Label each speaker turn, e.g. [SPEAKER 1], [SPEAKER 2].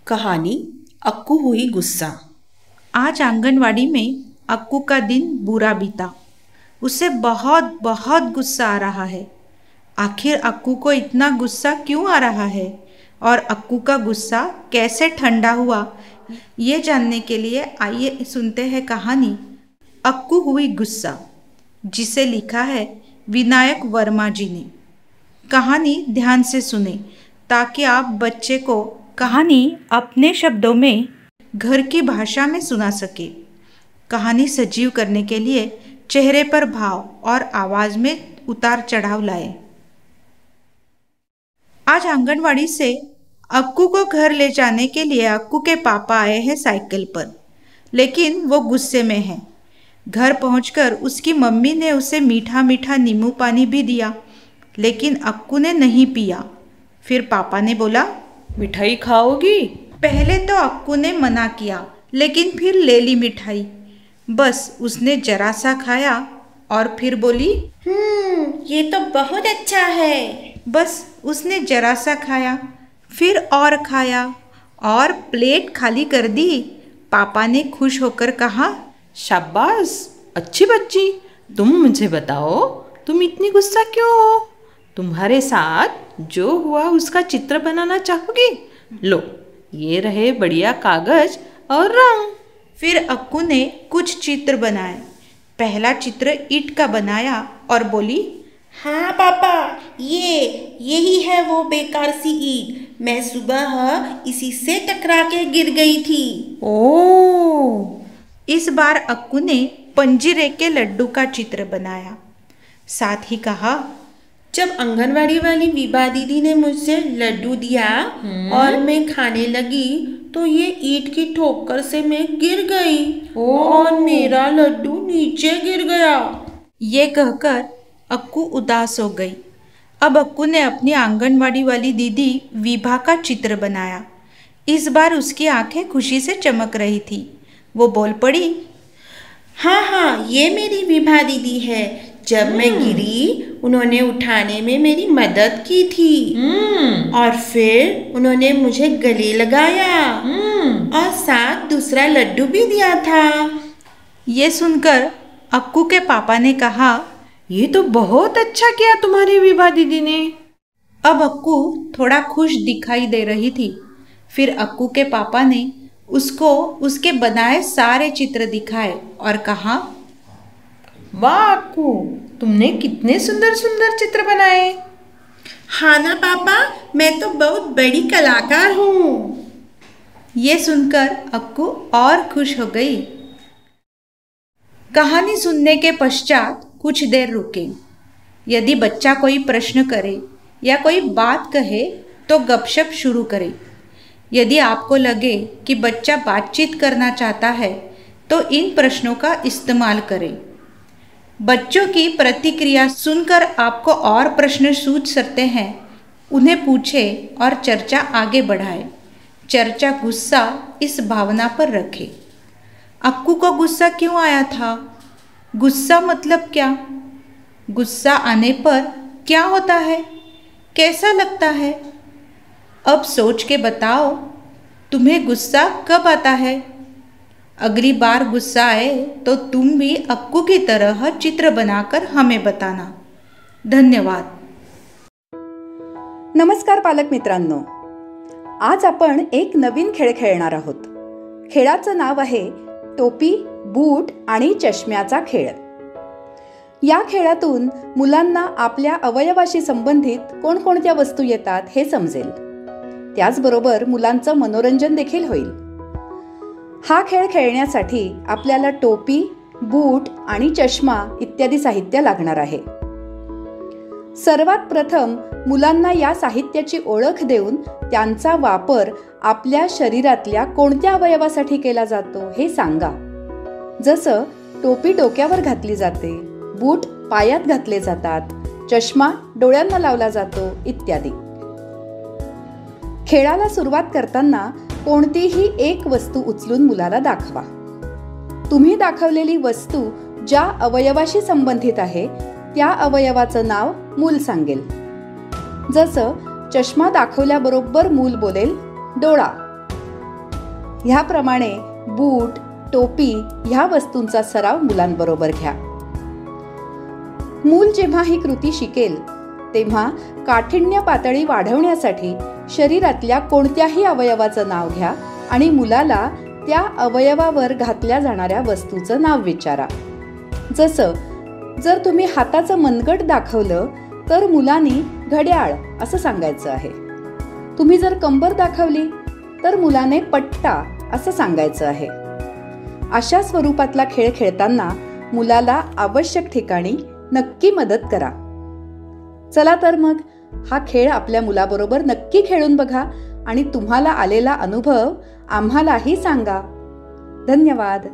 [SPEAKER 1] कहानी अक्कू हुई गुस्सा।
[SPEAKER 2] आज आंगनवाड़ी में अक्कू का दिन बुरा बीता। उसे बहुत बहुत गुस्सा आ रहा है। आखिर अक्कू को इतना गुस्सा क्यों आ रहा है और अक्कू का गुस्सा कैसे ठंडा हुआ, ये जानने के लिए आइए सुनते हैं कहानी अक्कू हुई गुस्सा, जिसे लिखा है विनायक वर्मा जी ने। कहानी ध्यान से सुने ताकि आप बच्चे को कहानी अपने शब्दों में घर की भाषा में सुना सके। कहानी सजीव करने के लिए चेहरे पर भाव और आवाज में उतार चढ़ाव लाए। आज आंगनवाड़ी से अक्कू को घर ले जाने के लिए अक्कू के पापा आए हैं साइकिल पर, लेकिन वो गुस्से में है। घर पहुंचकर उसकी मम्मी ने उसे मीठा मीठा नींबू पानी भी दिया, लेकिन अक्कू ने नहीं पिया। फिर पापा ने बोला,
[SPEAKER 1] मिठाई खाओगी?
[SPEAKER 2] पहले तो अक्कू ने मना किया, लेकिन फिर ले ली मिठाई। बस उसने जरा सा खाया और फिर बोली,
[SPEAKER 1] ये तो बहुत अच्छा है।
[SPEAKER 2] बस उसने जरा सा खाया, फिर और खाया और प्लेट खाली कर दी। पापा ने खुश होकर कहा,
[SPEAKER 1] शाबाश अच्छी बच्ची। तुम मुझे बताओ, तुम इतनी गुस्सा क्यों हो? तुम्हारे साथ जो हुआ उसका चित्र बनाना चाहोगी? लो, ये रहे बढ़िया कागज और रंग।
[SPEAKER 2] फिर अक्कू ने कुछ चित्र बनाए। पहला चित्र ईंट का बनाया और बोली,
[SPEAKER 3] हाँ पापा, यही है वो बेकार सी ईंट। मैं सुबह इसी से टकरा के गिर गई थी।
[SPEAKER 2] ओह! इस बार अक्कू ने पंजीरे के लड्डू का चित्र बनाया। साथ ही कहा,
[SPEAKER 3] जब आंगनवाड़ी वाली विभा दीदी ने मुझसे लड्डू दिया और मैं खाने लगी तो ये ईंट की ठोकर से मैं गिर गई और मेरा लड्डू नीचे गिर गया।
[SPEAKER 2] ये कहकर अक्कू उदास हो गई। अब अक्कू ने अपनी आंगनवाड़ी वाली दीदी विभा का चित्र बनाया। इस बार उसकी आंखें खुशी से चमक रही थी। वो बोल पड़ी,
[SPEAKER 3] हाँ, ये मेरी विभा दीदी है। जब मैं गिरी उन्होंने उठाने में मेरी मदद की थी और फिर उन्होंने मुझे गले लगाया और साथ दूसरा लड्डू भी दिया था।
[SPEAKER 2] ये सुनकर अक्कू के पापा ने कहा,
[SPEAKER 1] ये तो बहुत अच्छा किया तुम्हारी विभा दीदी ने।
[SPEAKER 2] अब अक्कू थोड़ा खुश दिखाई दे रही थी। फिर अक्कू के पापा ने उसको उसके बनाए सारे चित्र दिखाए और कहा,
[SPEAKER 1] वाह अक्कू, तुमने कितने सुंदर सुंदर चित्र बनाए।
[SPEAKER 3] हाँ ना पापा, मैं तो बहुत बड़ी कलाकार हूँ।
[SPEAKER 2] ये सुनकर अक्कू और खुश हो गई। कहानी सुनने के पश्चात कुछ देर रुके। यदि बच्चा कोई प्रश्न करे या कोई बात कहे तो गपशप शुरू करे। यदि आपको लगे कि बच्चा बातचीत करना चाहता है तो इन प्रश्नों का इस्तेमाल करें। बच्चों की प्रतिक्रिया सुनकर आपको और प्रश्न सूझ सकते हैं। उन्हें पूछें और चर्चा आगे बढ़ाएं। चर्चा गुस्सा इस भावना पर रखें। अक्कू को गुस्सा क्यों आया था? गुस्सा मतलब क्या? गुस्सा आने पर क्या होता है? कैसा लगता है? अब सोच के बताओ, तुम्हें गुस्सा कब आता है? अगली बार गुस्सा आए तो तुम भी अक्कू की तरह चित्र बनाकर हमें बताना। धन्यवाद।
[SPEAKER 4] नमस्कार पालक मित्रांनो, आज आपण एक नवीन खेळ खेळणार आहोत. खेळाचं नाव आहे टोपी, बूट आणि चष्म्याचा खेळ. या खेळातून मुलांना आपल्या अवयवाशी संबंधित कोणकोणत्या वस्तू येतात हे समजेल. त्याचबरोबर मुलांचं मनोरंजन देखील होईल. हा खेळ खेळण्यासाठी आपल्याला टोपी, बूट आणि चष्मा इत्यादी साहित्य लागणार आहे. सर्वात प्रथम मुलांना या साहित्याची ओळख देऊन त्यांचा वापर आपल्या शरीरातल्या कोणत्या अवयवासाठी केला जातो हे सांगा. जसं टोपी डोक्यावर घातली जाते, बूट पायात घातले जातात, चष्मा डोळ्यांना लावला जातो इत्यादी. खेळाला सुरुवात करताना कोणतीही एक वस्तू उचलून मुलाला दाखवा. तुम्ही दाखवलेली वस्तू ज्या अवयवाशी संबंधित आहे त्या अवयवाचं नाव मूल सांगेल. जसं चष्मा दाखवल्याबरोबर मूल बोलेल डोळा, ह्याप्रमाणे बूट, टोपी ह्या वस्तूंचा सराव मुलांबरोबर घ्या. मूल जेव्हा ही कृती शिकेल तेव्हा काठिण्य पातळी वाढवण्यासाठी शरीरातल्या कोणत्याही अवयवाचं नाव घ्या आणि मुलाला त्या अवयवावर घातल्या जाणाऱ्या वस्तूचं नाव विचारा. जसं जर तुम्ही हाताचं मनगट दाखवलं तर मुलांनी घड्याळ असं सांगायचं आहे. तुम्ही जर कंबर दाखवली तर मुलाने पट्टा असं सांगायचं आहे. अशा स्वरूपातला खेळ खेळताना मुलाला आवश्यक ठिकाणी नक्की मदत करा. चला तर मग हा खेळ आपल्या मुलाबरोबर नक्की खेळून बघा आणि तुम्हाला आलेला अनुभव आम्हालाही सांगा. धन्यवाद.